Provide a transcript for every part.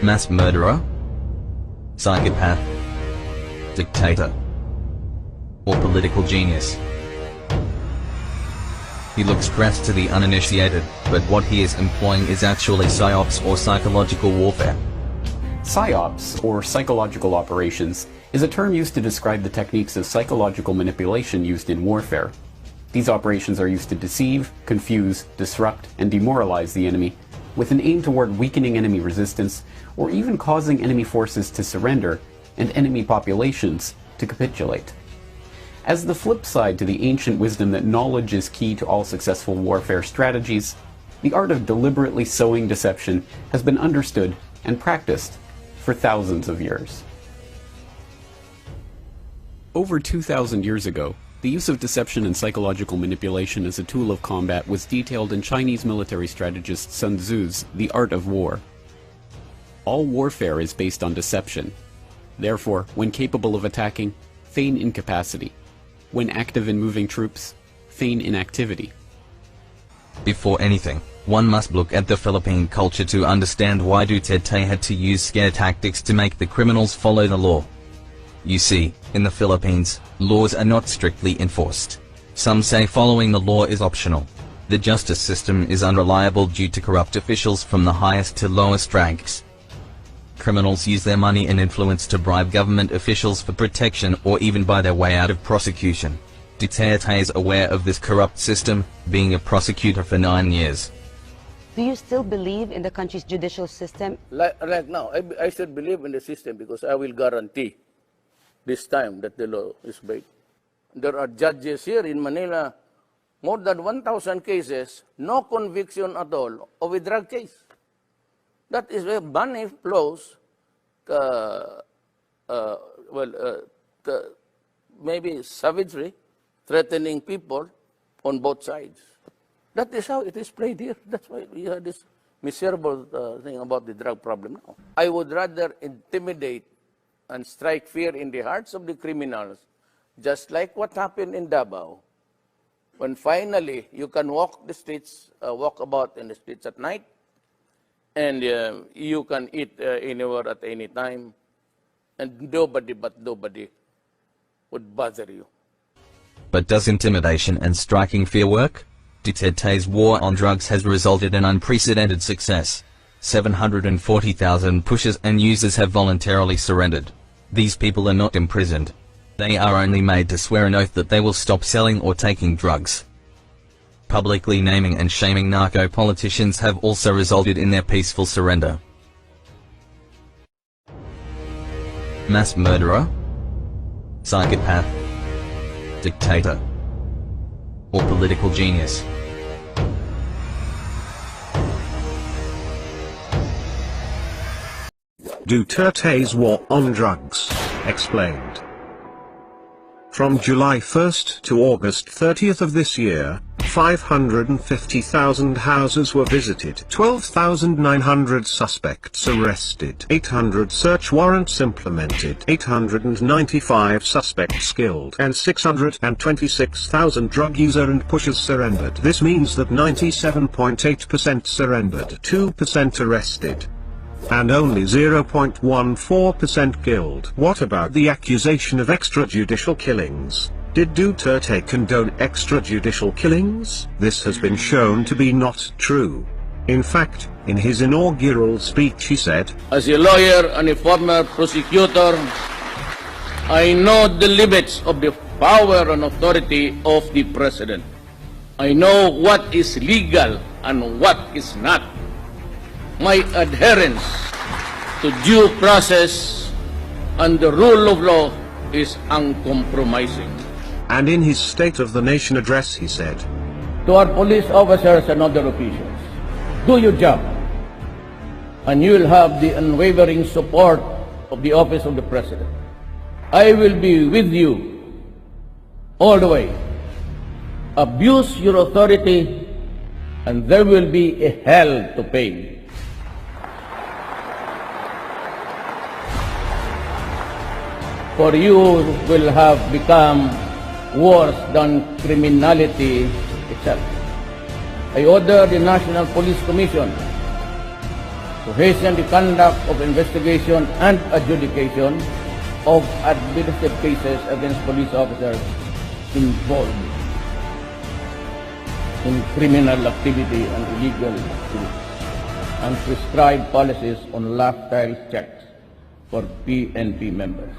Mass murderer, psychopath, dictator, or political genius. He looks crass to the uninitiated, but what he is employing is actually psyops or psychological warfare. Psyops, or psychological operations, is a term used to describe the techniques of psychological manipulation used in warfare. These operations are used to deceive, confuse, disrupt, and demoralize the enemy, with an aim toward weakening enemy resistance, or even causing enemy forces to surrender and enemy populations to capitulate. As the flip side to the ancient wisdom that knowledge is key to all successful warfare strategies, the art of deliberately sowing deception has been understood and practiced for thousands of years. Over 2,000 years ago, the use of deception and psychological manipulation as a tool of combat was detailed in Chinese military strategist Sun Tzu's The Art of War. All warfare is based on deception. Therefore, when capable of attacking, feign incapacity. When active in moving troops, feign inactivity. Before anything, one must look at the Philippine culture to understand why Duterte had to use scare tactics to make the criminals follow the law. You see, in the Philippines, laws are not strictly enforced. Some say following the law is optional. The justice system is unreliable due to corrupt officials from the highest to lowest ranks. Criminals use their money and influence to bribe government officials for protection or even buy their way out of prosecution. Duterte is aware of this corrupt system, being a prosecutor for 9 years. Do you still believe in the country's judicial system? Right now, I still believe in the system because I will guarantee this time that the law is break. There are judges here in Manila, more than 1,000 cases, no conviction at all of a drug case. That is where money flows, maybe savagery, threatening people on both sides. That is how it is played here. That's why we have this miserable thing about the drug problem now. I would rather intimidate and strike fear in the hearts of the criminals, just like what happened in Davao, when finally you can walk the streets, walk about in the streets at night, and you can eat anywhere at any time, and nobody would bother you. But does intimidation and striking fear work? Duterte's war on drugs has resulted in unprecedented success. 740,000 pushers and users have voluntarily surrendered. These people are not imprisoned. They are only made to swear an oath that they will stop selling or taking drugs. Publicly naming and shaming narco politicians have also resulted in their peaceful surrender. Mass murderer, psychopath, dictator, or political genius. Duterte's war on drugs, explained. From July 1st to August 30th of this year, 550,000 houses were visited, 12,900 suspects arrested, 800 search warrants implemented, 895 suspects killed, and 626,000 drug user and pushers surrendered. This means that 97.8% surrendered, 2% arrested, and only 0.14% killed. What about the accusation of extrajudicial killings? Did Duterte condone extrajudicial killings? This has been shown to be not true. In fact, in his inaugural speech he said, "As a lawyer and a former prosecutor, I know the limits of the power and authority of the president. I know what is legal and what is not. My adherence to due process and the rule of law is uncompromising." And in his State of the Nation address he said, To our police officers and other officials, do your job, and you will have the unwavering support of the office of the president. I will be with you all the way. Abuse your authority, and there will be a hell to pay. for you will have become worse than criminality itself. I order the National Police Commission to hasten the conduct of investigation and adjudication of administrative cases against police officers involved in criminal activity and illegal activity, and prescribe policies on lifestyle checks for PNP members.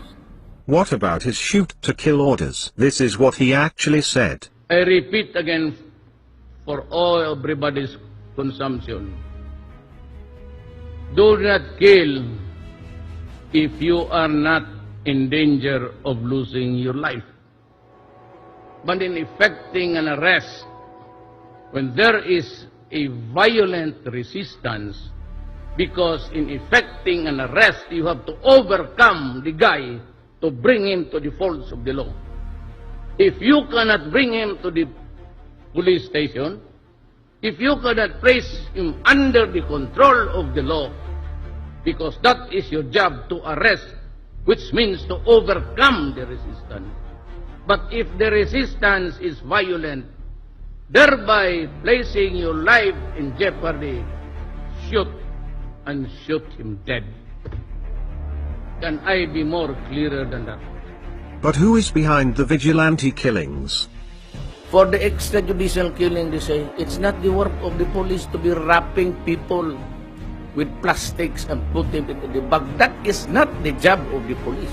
What about his shoot-to-kill orders? This is what he actually said. I repeat again for all everybody's consumption. Do not kill if you are not in danger of losing your life. But in effecting an arrest, when there is a violent resistance, because in effecting an arrest, you have to overcome the guy to bring him to the folds of the law. If you cannot bring him to the police station, if you cannot place him under the control of the law, because that is your job, to arrest, which means to overcome the resistance. But if the resistance is violent, thereby placing your life in jeopardy, shoot and shoot him dead. Can I be more clearer than that? But who is behind the vigilante killings? For the extrajudicial killing, they say, it's not the work of the police to be wrapping people with plastics and put them into the bag. That is not the job of the police.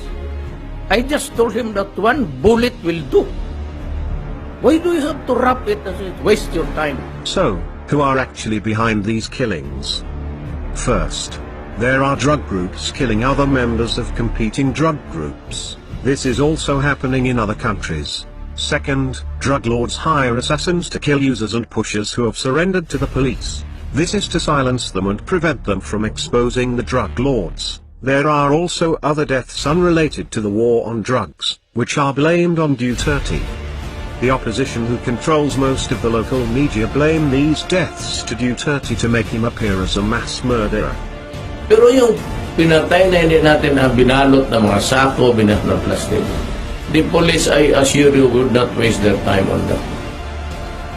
I just told him that one bullet will do. Why do you have to wrap it as it waste your time? So, who are actually behind these killings? First, there are drug groups killing other members of competing drug groups. This is also happening in other countries. Second, drug lords hire assassins to kill users and pushers who have surrendered to the police. This is to silence them and prevent them from exposing the drug lords. There are also other deaths unrelated to the war on drugs, which are blamed on Duterte. The opposition, who controls most of the local media, blame these deaths to Duterte to make him appear as a mass murderer. Pero yung pinatay na hindi natin na binalot ng mga sako, binalot ng plastic, the police, I assure you, would not waste their time on that.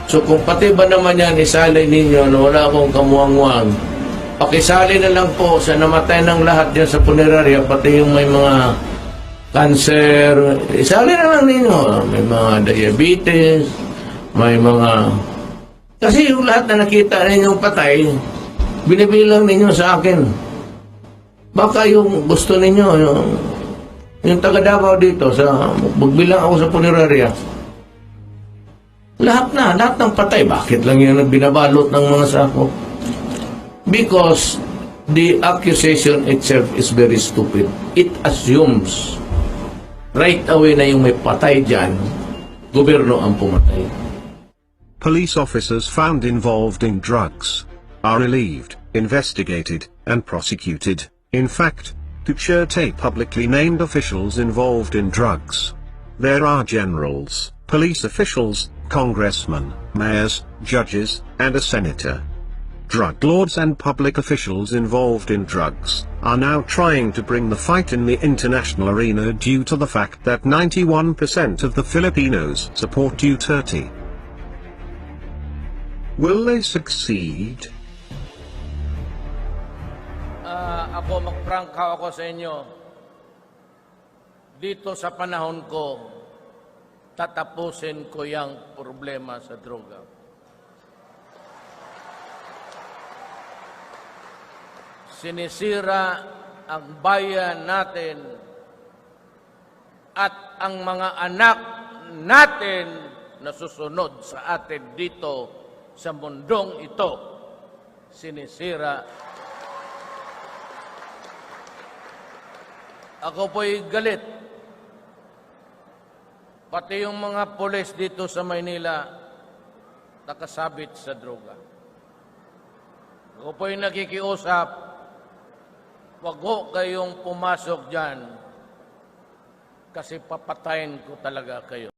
So kung pati ba naman yan isali ninyo na wala akong kamuangwang, pakisali na lang po sa namatay ng lahat dyan sa punerarya, pati yung may mga cancer, isali na lang ninyo. May mga diabetes, may mga... Kasi yung lahat na nakita ninyong patay, binibilang ninyo sa akin. Baka yung gusto ninyo, yung taga Davao dito, magbilang ako sa punerarya, lahat ng patay. Bakit lang yan ang binabalot ng mga sako? Because the accusation itself is very stupid. It assumes right away na yung may patay dyan, gobyerno ang pumatay. Police officers found involved in drugs are relieved, investigated, and prosecuted. In fact, Duterte publicly named officials involved in drugs. There are generals, police officials, congressmen, mayors, judges, and a senator. Drug lords and public officials involved in drugs are now trying to bring the fight in the international arena due to the fact that 91% of the Filipinos support Duterte. Will they succeed? Ako, magprangka ako sa inyo. Dito sa panahon ko, tatapusin ko yung problema sa droga. Sinisira ang bayan natin at ang mga anak natin na susunod sa atin dito sa mundong ito. Sinisira. Ako po'y galit. Pati yung mga pulis dito sa Maynila nakasabit sa droga. Ako po'y nakikiusap. Wag ho kayong pumasok dyan kasi papatayin ko talaga kayo.